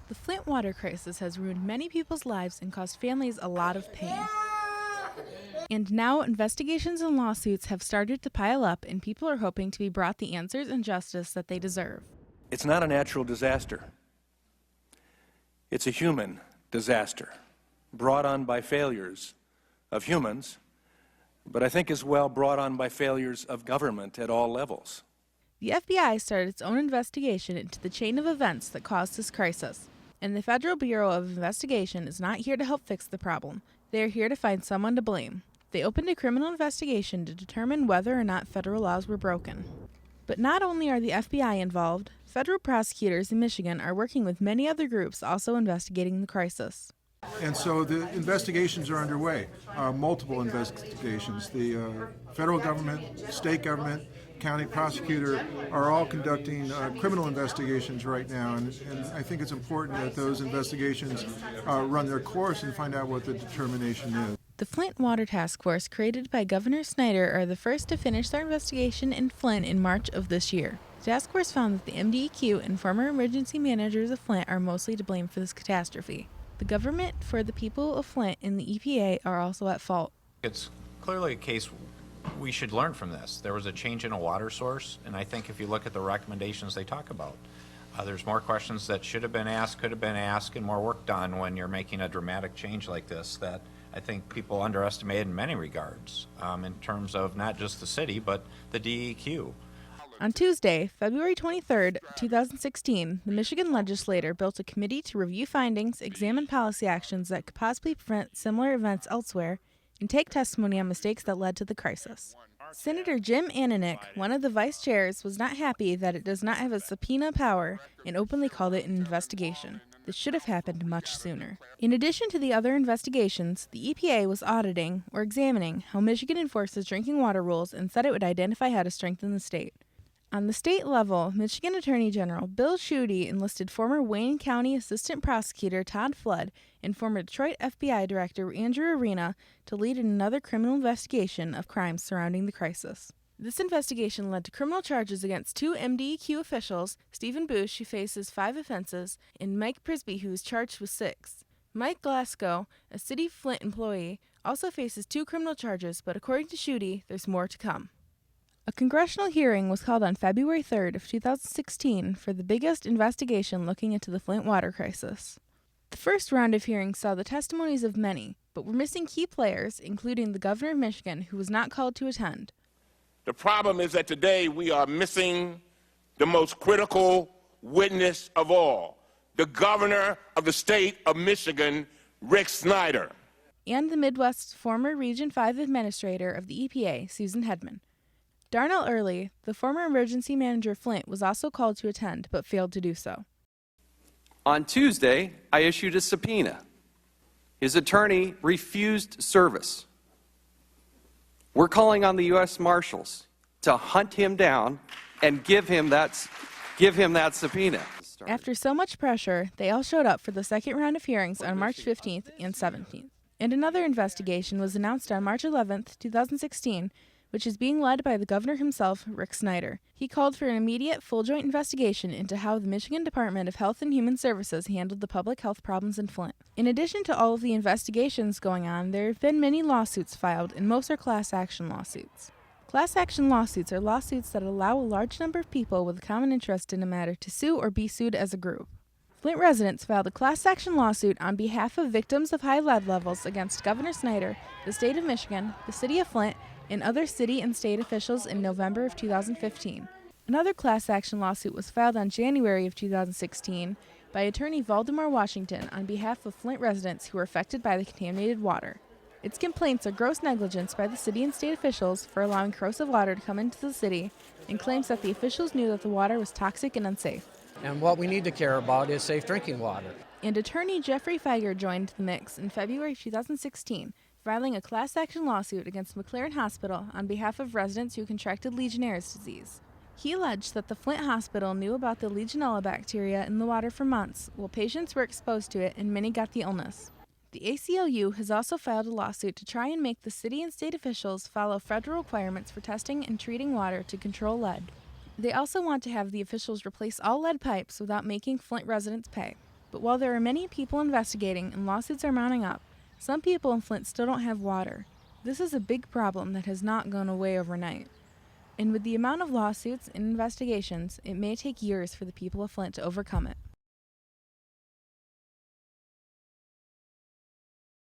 The Flint water crisis has ruined many people's lives and caused families a lot of pain. And now investigations and lawsuits have started to pile up, and people are hoping to be brought the answers and justice that they deserve. It's not a natural disaster. It's a human disaster brought on by failures of humans, but I think as well brought on by failures of government at all levels. The FBI started its own investigation into the chain of events that caused this crisis, and the Federal Bureau of Investigation is not here to help fix the problem. They are here to find someone to blame. They opened a criminal investigation to determine whether or not federal laws were broken. But not only are the FBI involved, federal prosecutors in Michigan are working with many other groups also investigating the crisis. And so the investigations are underway, multiple investigations. The federal government, state government, county prosecutor are all conducting criminal investigations right now, and I think it's important that those investigations run their course and find out what the determination is. The Flint Water Task Force, created by Governor Snyder, are the first to finish their investigation in Flint in March of this year. The task force found that the MDEQ and former emergency managers of Flint are mostly to blame for this catastrophe. The government, for the people of Flint, and the EPA are also at fault. It's clearly a case we should learn from this. There was a change in a water source, and I think if you look at the recommendations they talk about, there's more questions that should have been asked, could have been asked, and more work done when you're making a dramatic change like this that I think people underestimate in many regards, in terms of not just the city, but the DEQ. On Tuesday, February 23, 2016, the Michigan legislature built a committee to review findings, examine policy actions that could possibly prevent similar events elsewhere, and take testimony on mistakes that led to the crisis. Senator Jim Ananich, one of the vice chairs, was not happy that it does not have a subpoena power and openly called it an investigation. This should have happened much sooner. In addition to the other investigations, the EPA was auditing or examining how Michigan enforces drinking water rules and said it would identify how to strengthen the state. On the state level, Michigan Attorney General Bill Schuette enlisted former Wayne County Assistant Prosecutor Todd Flood and former Detroit FBI Director Andrew Arena to lead another criminal investigation of crimes surrounding the crisis. This investigation led to criminal charges against two MDEQ officials, Stephen Bush, who faces 5 offenses, and Mike Prisby, who is charged with 6. Mike Glasgow, a City of Flint employee, also faces 2 criminal charges, but according to Schuette, there's more to come. A congressional hearing was held on February 3rd of 2016 for the biggest investigation looking into the Flint water crisis. The first round of hearings saw the testimonies of many, but were missing key players, including the governor of Michigan, who was not called to attend. The problem is that today we are missing the most critical witness of all, the governor of the state of Michigan, Rick Snyder. And the Midwest's former Region 5 administrator of the EPA, Susan Hedman. Darnell Early, the former emergency manager of Flint, was also called to attend, but failed to do so. On Tuesday, I issued a subpoena. His attorney refused service. We're calling on the U.S. Marshals to hunt him down and give him that subpoena. After so much pressure, they all showed up for the second round of hearings on March 15th and 17th. And another investigation was announced on March 11th, 2016, which is being led by the governor himself, Rick Snyder. He called for an immediate, full-joint investigation into how the Michigan Department of Health and Human Services handled the public health problems in Flint. In addition to all of the investigations going on, there have been many lawsuits filed, and most are class action lawsuits. Class action lawsuits are lawsuits that allow a large number of people with a common interest in a matter to sue or be sued as a group. Flint residents filed a class action lawsuit on behalf of victims of high lead levels against Governor Snyder, the state of Michigan, the city of Flint, and other city and state officials in November of 2015. Another class action lawsuit was filed on January of 2016 by attorney Valdemar Washington on behalf of Flint residents who were affected by the contaminated water. Its complaints are gross negligence by the city and state officials for allowing corrosive water to come into the city, and claims that the officials knew that the water was toxic and unsafe. And what we need to care about is safe drinking water. And attorney Jeffrey Feiger joined the mix in February 2016, filing a class action lawsuit against McLaren Hospital on behalf of residents who contracted Legionnaire's disease. He alleged that the Flint Hospital knew about the Legionella bacteria in the water for months, while patients were exposed to it and many got the illness. The ACLU has also filed a lawsuit to try and make the city and state officials follow federal requirements for testing and treating water to control lead. They also want to have the officials replace all lead pipes without making Flint residents pay. But while there are many people investigating and lawsuits are mounting up, some people in Flint still don't have water. This is a big problem that has not gone away overnight. And with the amount of lawsuits and investigations, it may take years for the people of Flint to overcome it.